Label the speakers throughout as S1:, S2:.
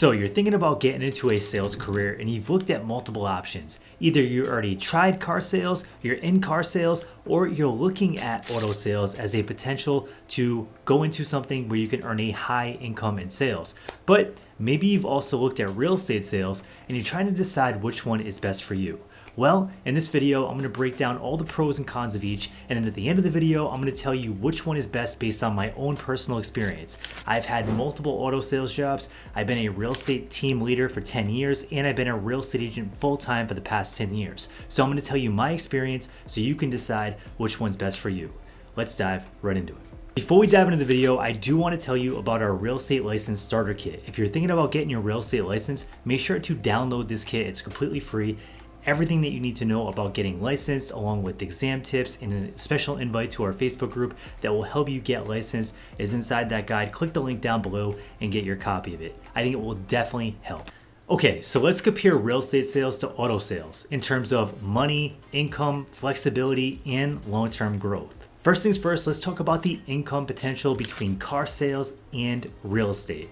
S1: So you're thinking about getting into a sales career and you've looked at multiple options. Either you already tried car sales, you're in car sales, or you're looking at auto sales as a potential to go into something where you can earn a high income in sales. But maybe you've also looked at real estate sales and you're trying to decide which one is best for you. Well, in this video, I'm going to break down all the pros and cons of each, and then at the end of the video, I'm going to tell you which one is best based on my own personal experience. I've had multiple auto sales jobs, I've been a real estate team leader for 10 years, and I've been a real estate agent full-time for the past 10 years. So I'm going to tell you my experience so you can decide which one's best for you. Let's dive right into it. Before we dive into the video, I do want to tell you about our real estate license starter kit. If you're thinking about getting your real estate license, make sure to download this kit. It's completely free. Everything that you need to know about getting licensed, along with exam tips and a special invite to our Facebook group that will help you get licensed, is inside that guide. Click the link down below and get your copy of it. I think it will definitely help. Okay, so let's compare real estate sales to auto sales in terms of money, income, flexibility, and long-term growth. First things first, let's talk about the income potential between car sales and real estate.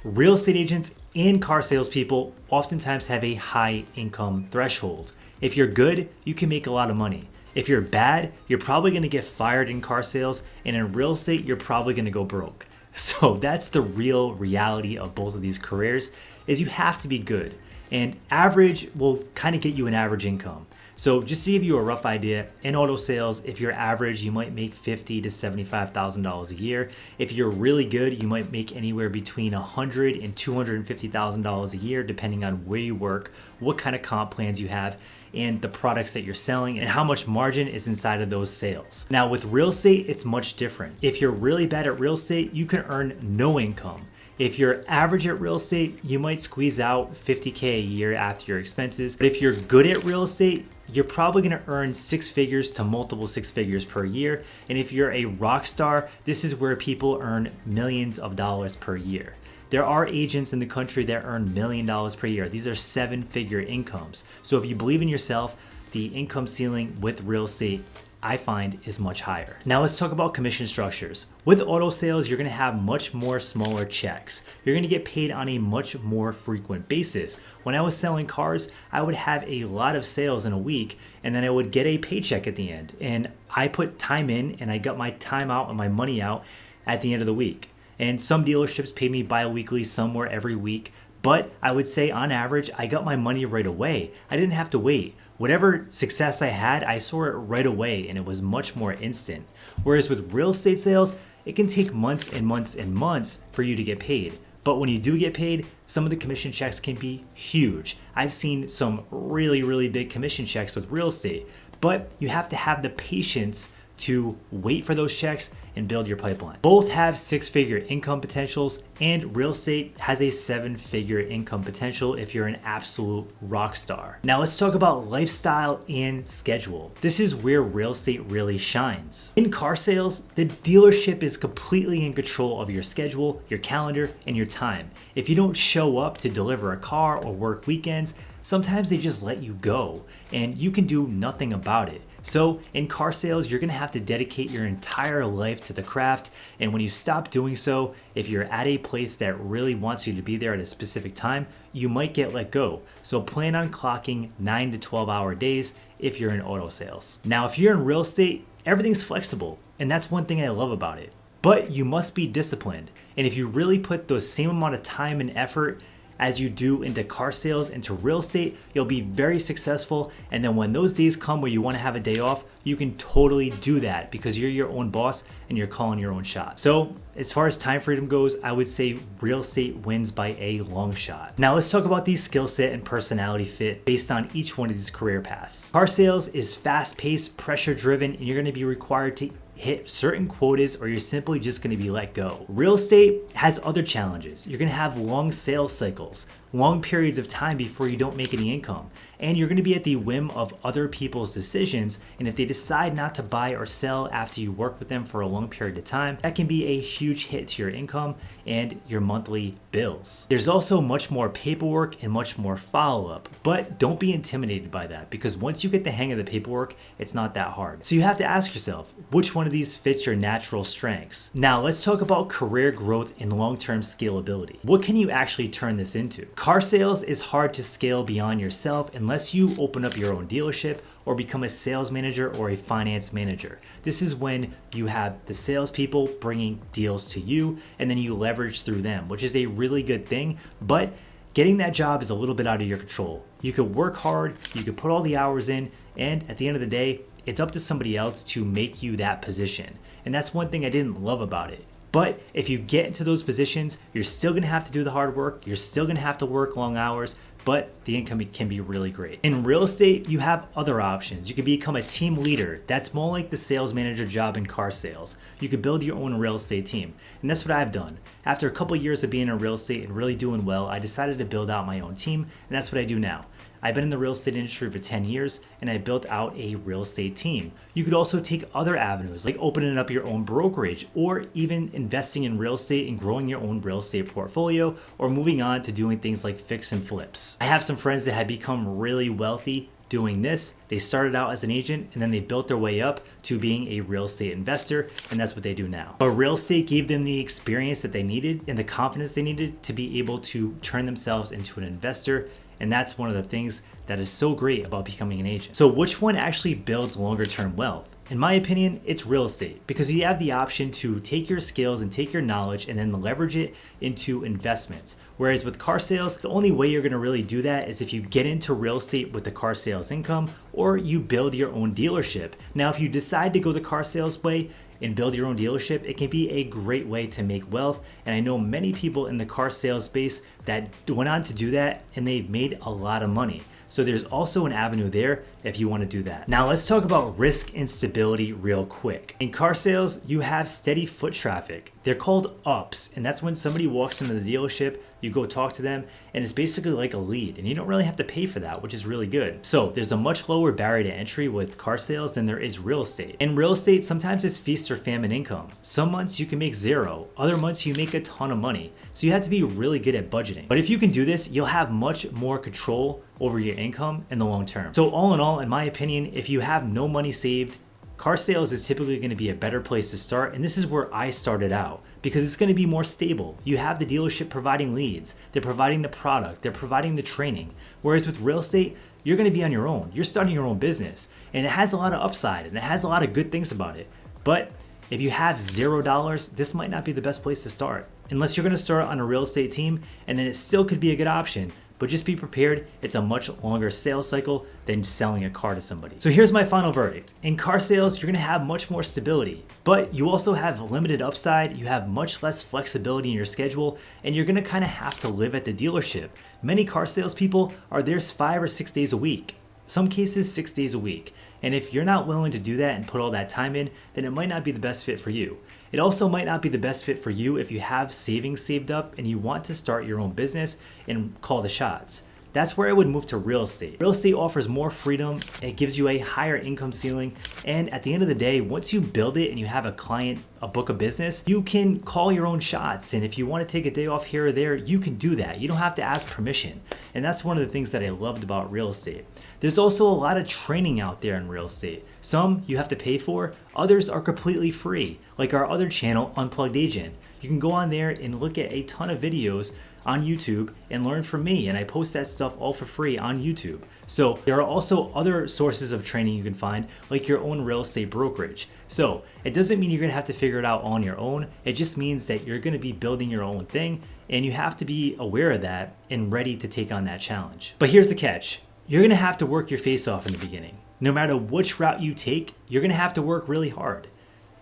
S1: Real estate agents and car salespeople oftentimes have a high income threshold. If you're good, you can make a lot of money. If you're bad, you're probably going to get fired in car sales, and in real estate, you're probably going to go broke. So that's the real reality of both of these careers, is you have to be good. And average will kind of get you an average income. So just to give you a rough idea, in auto sales, if you're average, you might make $50,000 to $75,000 a year. If you're really good, you might make anywhere between $100,000 and $250,000 a year, depending on where you work, what kind of comp plans you have, and the products that you're selling, and how much margin is inside of those sales. Now with real estate, it's much different. If you're really bad at real estate, you can earn no income. If you're average at real estate, you might squeeze out $50,000 a year after your expenses. But if you're good at real estate, you're probably gonna earn six figures to multiple six figures per year. And if you're a rock star, this is where people earn millions of dollars per year. There are agents in the country that earn $1 million per year. These are seven-figure incomes. So if you believe in yourself, the income ceiling with real estate, I find, is much higher. Now let's talk about commission structures. With auto sales, you're gonna have much more smaller checks. You're gonna get paid on a much more frequent basis. When I was selling cars, I would have a lot of sales in a week, and then I would get a paycheck at the end. And I put time in, and I got my time out and my money out at the end of the week. And some dealerships pay me bi-weekly, some were every week. But I would say on average, I got my money right away. I didn't have to wait. Whatever success I had, I saw it right away, and it was much more instant. Whereas with real estate sales, it can take months and months and months for you to get paid. But when you do get paid, some of the commission checks can be huge. I've seen some really, really big commission checks with real estate, but you have to have the patience to wait for those checks and build your pipeline. Both have six-figure income potentials, and real estate has a seven-figure income potential if you're an absolute rock star. Now let's talk about lifestyle and schedule. This is where real estate really shines. In car sales, the dealership is completely in control of your schedule, your calendar, and your time. If you don't show up to deliver a car or work weekends, sometimes they just let you go, and you can do nothing about it. So in car sales, you're gonna have to dedicate your entire life to the craft, and when you stop doing so, if you're at a place that really wants you to be there at a specific time, you might get let go. So plan on clocking 9 to 12-hour days if you're in auto sales. Now, if you're in real estate, everything's flexible, and that's one thing I love about it. But you must be disciplined, and if you really put the same amount of time and effort as you do into car sales, into real estate, you'll be very successful. And then when those days come where you want to have a day off, you can totally do that because you're your own boss and you're calling your own shot. So as far as time freedom goes, I would say real estate wins by a long shot. Now let's talk about the skill set and personality fit based on each one of these career paths. Car sales is fast-paced, pressure-driven, and you're going to be required to hit certain quotas or you're simply just going to be let go. Real estate has other challenges. You're going to have long sales cycles. long periods of time before you don't make any income. And you're going to be at the whim of other people's decisions. And if they decide not to buy or sell after you work with them for a long period of time, that can be a huge hit to your income and your monthly bills. There's also much more paperwork and much more follow-up, but don't be intimidated by that, because once you get the hang of the paperwork, it's not that hard. So you have to ask yourself, which one of these fits your natural strengths? Now let's talk about career growth and long-term scalability. What can you actually turn this into? Car sales is hard to scale beyond yourself unless you open up your own dealership or become a sales manager or a finance manager. This is when you have the salespeople bringing deals to you and then you leverage through them, which is a really good thing, but getting that job is a little bit out of your control. You could work hard, you could put all the hours in, and at the end of the day, it's up to somebody else to make you that position. And that's one thing I didn't love about it. But if you get into those positions, you're still gonna have to do the hard work, you're still gonna have to work long hours, but the income can be really great. In real estate, you have other options. You can become a team leader. That's more like the sales manager job in car sales. You could build your own real estate team. And that's what I've done. After a couple years of being in real estate and really doing well, I decided to build out my own team, and that's what I do now. I've been in the real estate industry for 10 years and I built out a real estate team. You could also take other avenues like opening up your own brokerage or even investing in real estate and growing your own real estate portfolio or moving on to doing things like fix and flips. I have some friends that have become really wealthy doing this. They started out as an agent and then they built their way up to being a real estate investor, and that's what they do now. But real estate gave them the experience that they needed and the confidence they needed to be able to turn themselves into an investor. And that's one of the things that is so great about becoming an agent. So which one actually builds longer term wealth? In my opinion, it's real estate, because you have the option to take your skills and take your knowledge and then leverage it into investments. Whereas with car sales, the only way you're gonna really do that is if you get into real estate with the car sales income or you build your own dealership. Now, if you decide to go the car sales way and build your own dealership, it can be a great way to make wealth. And I know many people in the car sales space that went on to do that and they've made a lot of money. So there's also an avenue there if you want to do that. Now let's talk about risk and stability real quick. In car sales, you have steady foot traffic. They're called ups, and that's when somebody walks into the dealership, you go talk to them, and it's basically like a lead, and you don't really have to pay for that, which is really good. So there's a much lower barrier to entry with car sales than there is real estate. In real estate, sometimes it's feast or famine income. Some months you can make zero, other months you make a ton of money. So you have to be really good at budgeting. But if you can do this, you'll have much more control over your income in the long term. So all in all, in my opinion, if you have no money saved, car sales is typically going to be a better place to start, and this is where I started out because it's going to be more stable. You have the dealership providing leads, they're providing the product, they're providing the training. Whereas with real estate, you're going to be on your own. You're starting your own business, and it has a lot of upside and it has a lot of good things about it. But if you have $0, this might not be the best place to start unless you're going to start on a real estate team, and then it still could be a good option. But just be prepared, it's a much longer sales cycle than selling a car to somebody. So here's my final verdict. In car sales, you're gonna have much more stability, but you also have limited upside, you have much less flexibility in your schedule, and you're gonna kind of have to live at the dealership. Many car salespeople are there 5 or 6 days a week, some cases 6 days a week. And if you're not willing to do that and put all that time in, then it might not be the best fit for you. It also might not be the best fit for you if you have savings saved up and you want to start your own business and call the shots. That's where I would move to real estate. Real estate offers more freedom, it gives you a higher income ceiling, and at the end of the day, once you build it and you have a client, a book of business, you can call your own shots, and if you want to take a day off here or there, you can do that. You don't have to ask permission, and that's one of the things that I loved about real estate. There's also a lot of training out there in real estate. Some you have to pay for, others are completely free, like our other channel, Unplugged Agent. You can go on there and look at a ton of videos on YouTube and learn from me, and I post that stuff all for free on YouTube. So there are also other sources of training you can find, like your own real estate brokerage. So it doesn't mean you're gonna have to figure it out on your own. It just means that you're gonna be building your own thing, and you have to be aware of that and ready to take on that challenge. But here's the catch. You're gonna have to work your face off in the beginning. No matter which route you take, you're gonna have to work really hard.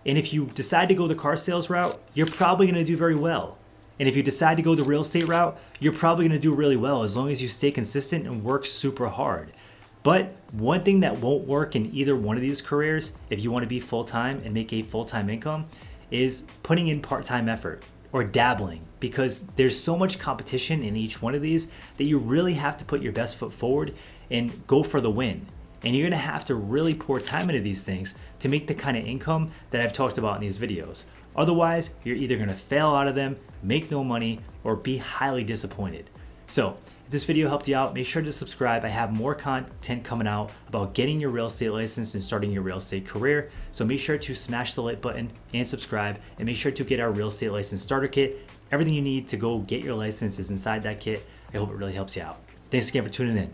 S1: And if you decide to go the car sales route, you're probably gonna do very well. And if you decide to go the real estate route, you're probably gonna do really well as long as you stay consistent and work super hard. But one thing that won't work in either one of these careers, if you wanna be full-time and make a full-time income, is putting in part-time effort or dabbling, because there's so much competition in each one of these that you really have to put your best foot forward and go for the win. And you're gonna have to really pour time into these things to make the kind of income that I've talked about in these videos. Otherwise, you're either gonna fail out of them, make no money, or be highly disappointed. So, if this video helped you out, make sure to subscribe. I have more content coming out about getting your real estate license and starting your real estate career. So make sure to smash the like button and subscribe, and make sure to get our real estate license starter kit. Everything you need to go get your license is inside that kit. I hope it really helps you out. Thanks again for tuning in.